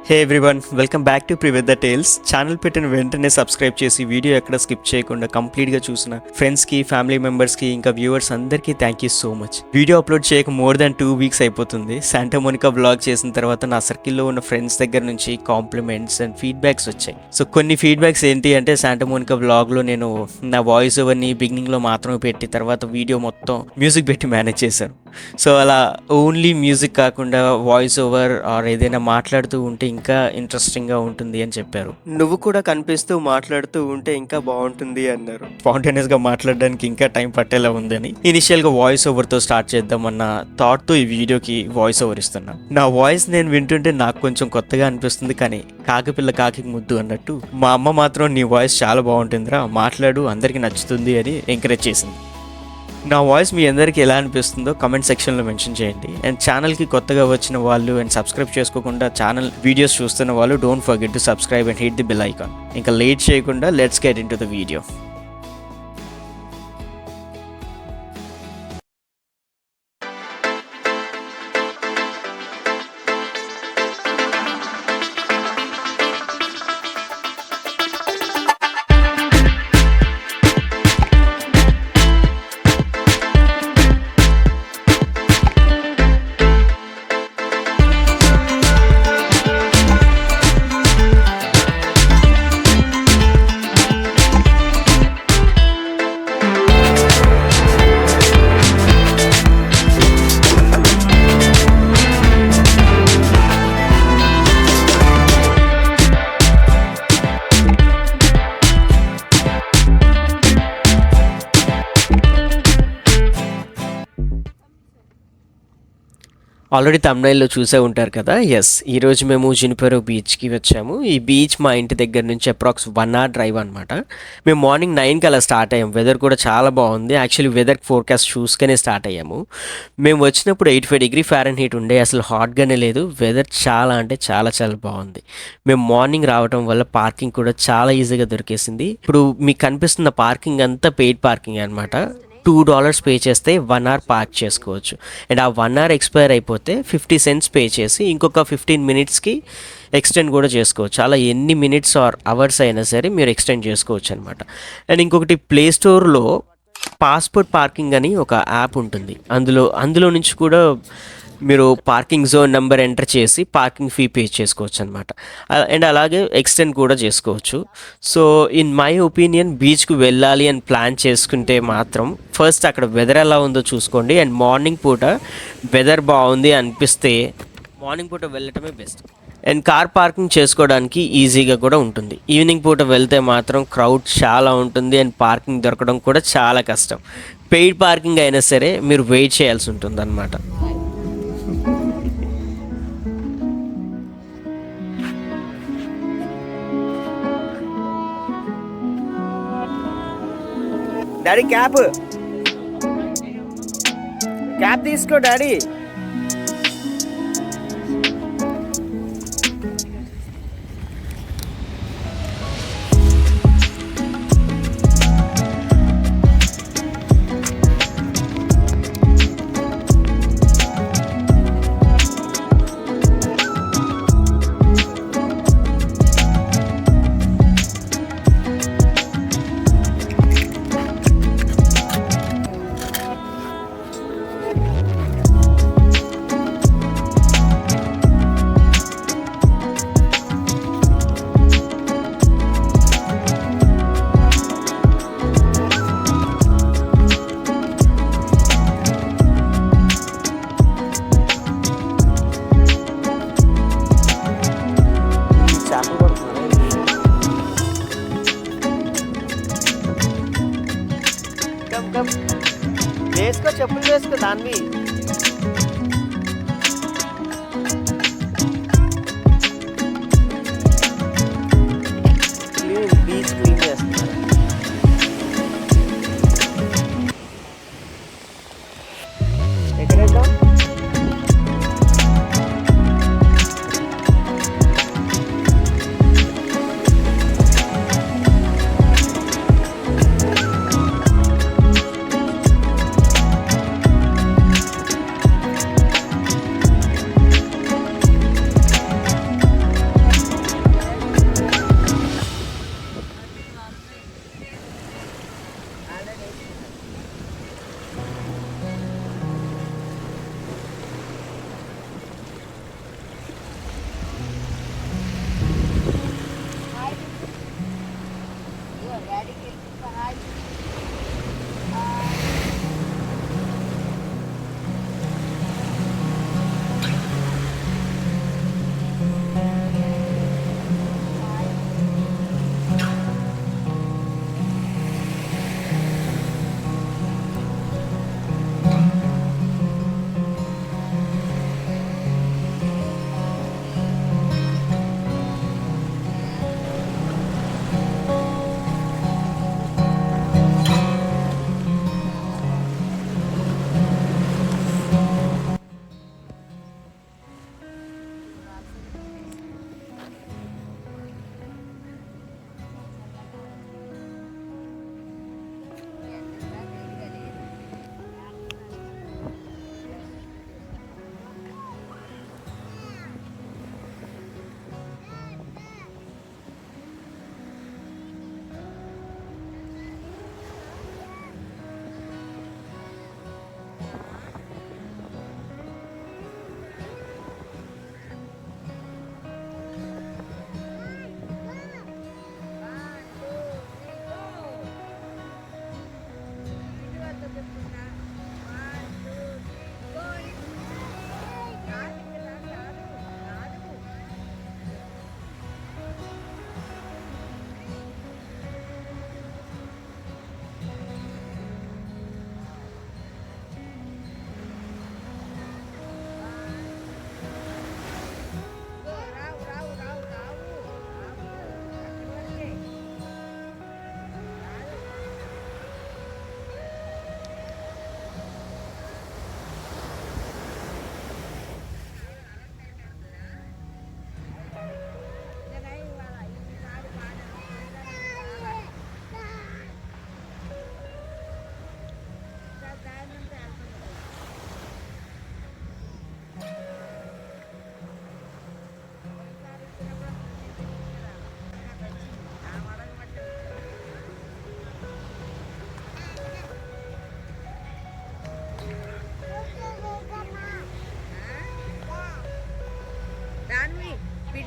Hey everyone, welcome back to Privith the tales. Channel పెట్టిన వెంటనే subscribe చేసి వీడియో ఎక్కడ స్కిప్ చేయకుండా కంప్లీట్గా చూసిన ఫ్రెండ్స్కి, ఫ్యామిలీ మెంబర్స్కి, ఇంకా వ్యూవర్స్ అందరికీ thank you so much. Video upload చేయక మోర్ దాన్ 2 వీక్స్ అయిపోతుంది. శాంటా మోనికా వ్లాగ్ చేసిన తర్వాత నా సర్కిల్లో ఉన్న ఫ్రెండ్స్ దగ్గర నుంచి కాంప్లిమెంట్స్ అండ్ ఫీడ్బ్యాక్స్ వచ్చాయి. సో కొన్ని ఫీడ్బ్యాక్స్ ఏంటి అంటే, శాంటా మోనికా వ్లాగ్లో నేను నా వాయిస్ ఓవర్ని బిగినింగ్లో మాత్రమే పెట్టి తర్వాత వీడియో మొత్తం మ్యూజిక్ పెట్టి మేనేజ్ చేశాను. సో అలా ఓన్లీ మ్యూజిక్ కాకుండా వాయిస్ ఓవర్ ఆర్ ఏదైనా మాట్లాడుతూ ఉంటే ఇంకా ఇంట్రెస్టింగ్గా ఉంటుంది అని చెప్పారు. నువ్వు కూడా కనిపిస్తూ మాట్లాడుతూ ఉంటే ఇంకా బాగుంటుంది అన్నారు. స్పాంటేనియస్గా మాట్లాడడానికి ఇంకా టైం పట్టేలా ఉందని ఇనిషియల్గా వాయిస్ ఓవర్తో స్టార్ట్ చేద్దామన్న థాట్తో ఈ వీడియోకి వాయిస్ ఓవర్ ఇస్తున్నా. నా వాయిస్ నేను వింటుంటే నాకు కొంచెం కొత్తగా అనిపిస్తుంది, కానీ కాకిపిల్ల కాకి ముద్దు అన్నట్టు మా అమ్మ మాత్రం నీ వాయిస్ చాలా బాగుంటుందిరా, మాట్లాడు, అందరికీ నచ్చుతుంది అని ఎంకరేజ్ చేసింది. నా వాయిస్ మీ అందరికీ ఎలా అనిపిస్తుందో కమెంట్ సెక్షన్లో మెన్షన్ చేయండి. అండ్ ఛానల్కి కొత్తగా వచ్చిన వాళ్ళు అండ్ సబ్స్క్రైబ్ చేసుకోకుండా ఛానల్ వీడియోస్ చూస్తున్న వాళ్ళు don't forget to subscribe and hit the bell icon. ఇంకా లేట్ చేయకుండా let's get in to the video. Already తమిళనాడులో చూసే ఉంటారు కదా. ఎస్, ఈరోజు మేము జునిపెరో బీచ్కి వచ్చాము. ఈ బీచ్ మా ఇంటి దగ్గర నుంచి అప్రాక్స్ 1 hour డ్రైవ్ అనమాట. మేము మార్నింగ్ 9కి అలా స్టార్ట్ అయ్యాము. వెదర్ కూడా చాలా బాగుంది. యాక్చువల్లీ వెదర్ ఫోర్కాస్ట్ చూసుకునే స్టార్ట్ అయ్యాము. మేము వచ్చినప్పుడు 85 degree Fahrenheit ఉండే, అసలు హాట్గానే లేదు. వెదర్ చాలా అంటే చాలా చాలా బాగుంది. మేము మార్నింగ్ రావడం వల్ల పార్కింగ్ కూడా చాలా ఈజీగా దొరికేసింది. ఇప్పుడు మీకు కనిపిస్తున్న పార్కింగ్ అంతా పెయిడ్ పార్కింగ్ అనమాట. $2 పే చేస్తే 1 hour పార్క్ చేసుకోవచ్చు. అండ్ ఆ 1 hour ఎక్స్పైర్ అయిపోతే 50 cents పే చేసి ఇంకొక 15 minutesకి ఎక్స్టెండ్ కూడా చేసుకోవచ్చు. అలా ఎన్ని మినిట్స్ ఆర్ అవర్స్ అయినా సరే మీరు ఎక్స్టెండ్ చేసుకోవచ్చు అనమాట. అండ్ ఇంకొకటి, ప్లే స్టోర్లో పాస్పోర్ట్ పార్కింగ్ అని ఒక యాప్ ఉంటుంది. అందులో నుంచి కూడా మీరు పార్కింగ్ జోన్ నెంబర్ ఎంటర్ చేసి పార్కింగ్ ఫీ పే చేసుకోవచ్చు అనమాట. అండ్ అలాగే ఎక్స్టెండ్ కూడా చేసుకోవచ్చు. సో ఇన్ మై ఒపీనియన్, బీచ్కి వెళ్ళాలి అని ప్లాన్ చేసుకుంటే మాత్రం ఫస్ట్ అక్కడ వెదర్ ఎలా ఉందో చూసుకోండి. అండ్ మార్నింగ్ పూట వెదర్ బాగుంది అనిపిస్తే మార్నింగ్ పూట వెళ్ళటమే బెస్ట్. అండ్ కార్ పార్కింగ్ చేసుకోవడానికి ఈజీగా కూడా ఉంటుంది. ఈవినింగ్ పూట వెళ్తే మాత్రం క్రౌడ్ చాలా ఉంటుంది అండ్ పార్కింగ్ దొరకడం కూడా చాలా కష్టం. పెయిడ్ పార్కింగ్ అయినా సరే మీరు వెయిట్ చేయాల్సి ఉంటుంది అన్నమాట. డాడీ క్యాప్ తీసుకో డాడీ. వేసుకో, చెప్పులు వేసుకో దాన్ని. బీచ్ క్లీన్ చేస్తున్నారు. ఎక్కడ వెళ్దాం?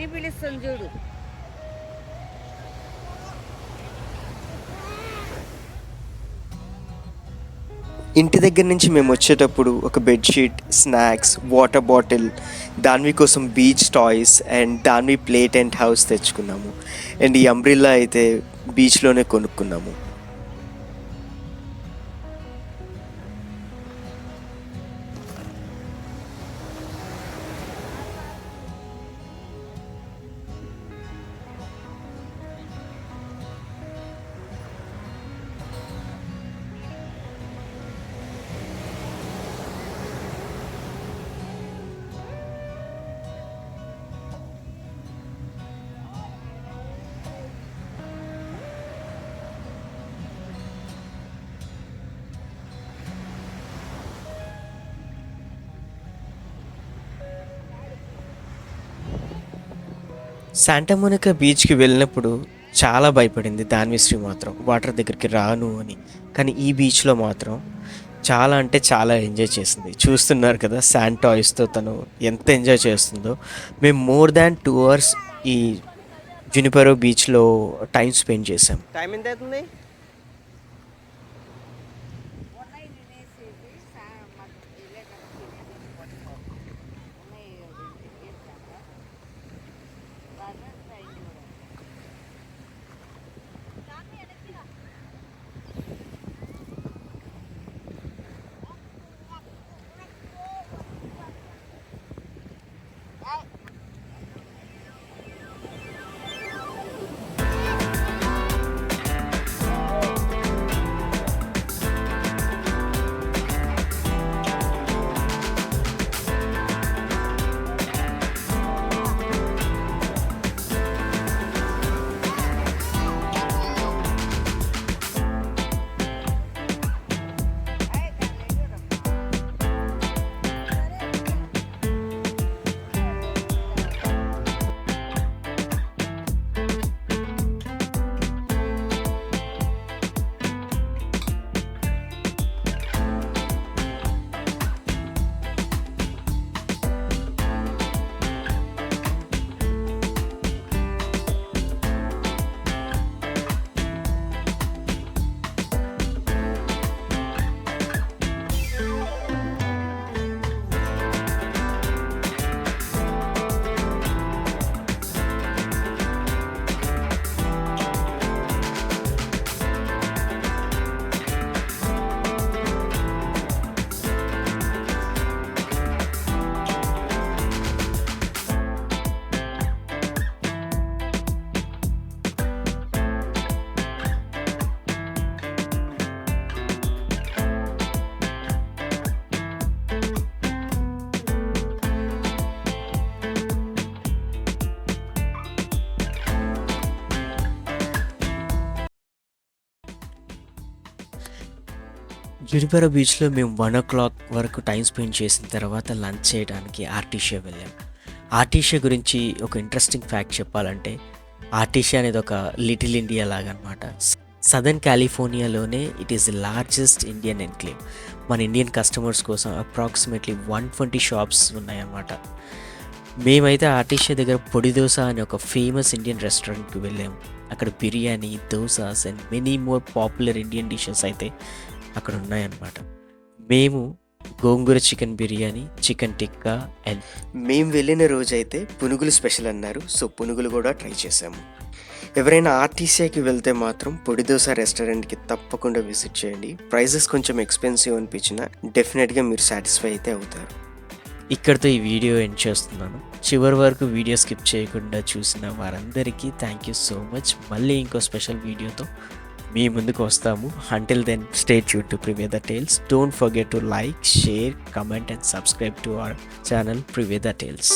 అని పిలుస్తుంది చూడు. ఇంటి దగ్గర నుంచి మేము వచ్చేటప్పుడు ఒక bedsheet, snacks, water bottle, Dhanvi కోసం beach toys and Dhanvi play tent house తెచ్చుకున్నాము. అండ్ ఈ అంబ్రిల్లా అయితే బీచ్లోనే కొనుక్కున్నాము. శాంటా మోనికా బీచ్కి వెళ్ళినప్పుడు చాలా భయపడింది దాన్విశ్రీ మాత్రం, వాటర్ దగ్గరికి రాను అని. కానీ ఈ బీచ్లో మాత్రం చాలా అంటే చాలా ఎంజాయ్ చేసింది. చూస్తున్నారు కదా శాండ్ టాయ్స్తో తను ఎంత ఎంజాయ్ చేస్తుందో. మేము మోర్ దాన్ 2 hours ఈ జునిపెరో బీచ్లో టైం స్పెండ్ చేసాం. టైం ఎంత అవుతుంది? జునిపెరో బీచ్లో మేము 1 o'clock వరకు టైం స్పెండ్ చేసిన తర్వాత లంచ్ చేయడానికి ఆర్టీషియా వెళ్ళాం. ఆర్టీషియా గురించి ఒక ఇంట్రెస్టింగ్ ఫ్యాక్ట్ చెప్పాలంటే, ఆర్టీషియా అనేది ఒక లిటిల్ ఇండియా లాగా అనమాట. సదర్న్ కాలిఫోర్నియాలోనే it is the largest Indian enclave. మన ఇండియన్ కస్టమర్స్ కోసం అప్రాక్సిమేట్లీ 120 షాప్స్ ఉన్నాయన్నమాట. మేమైతే ఆర్టీషియా దగ్గర పొడి దోశ అనే ఒక ఫేమస్ ఇండియన్ రెస్టారెంట్కి వెళ్ళాము. అక్కడ biryani, dosas and many more popular Indian dishes అయితే అక్కడ ఉన్నాయన్నమాట. మేము gongura chicken biryani, chicken tikka and మేము వెళ్ళిన రోజైతే పునుగులు స్పెషల్ అన్నారు. సో పునుగులు కూడా ట్రై చేసాము. ఎవరైనా ఆర్టీసీకి వెళ్తే మాత్రం పొడి దోశ రెస్టారెంట్కి తప్పకుండా విజిట్ చేయండి. ప్రైజెస్ కొంచెం ఎక్స్పెన్సివ్ అనిపించినా డెఫినెట్గా మీరు సాటిస్ఫై అయితే అవుతారు. ఇక్కడితో ఈ వీడియో ఎండ్ చేస్తున్నాను. చివరి వరకు వీడియో స్కిప్ చేయకుండా చూసిన వారందరికీ థ్యాంక్ యూ సో మచ్. మళ్ళీ ఇంకో స్పెషల్ వీడియోతో మీ ముందుకు వస్తాము. Until then, stay tuned to Priveda Tales. Don't forget to like, share, comment and subscribe to our channel Priveda Tales.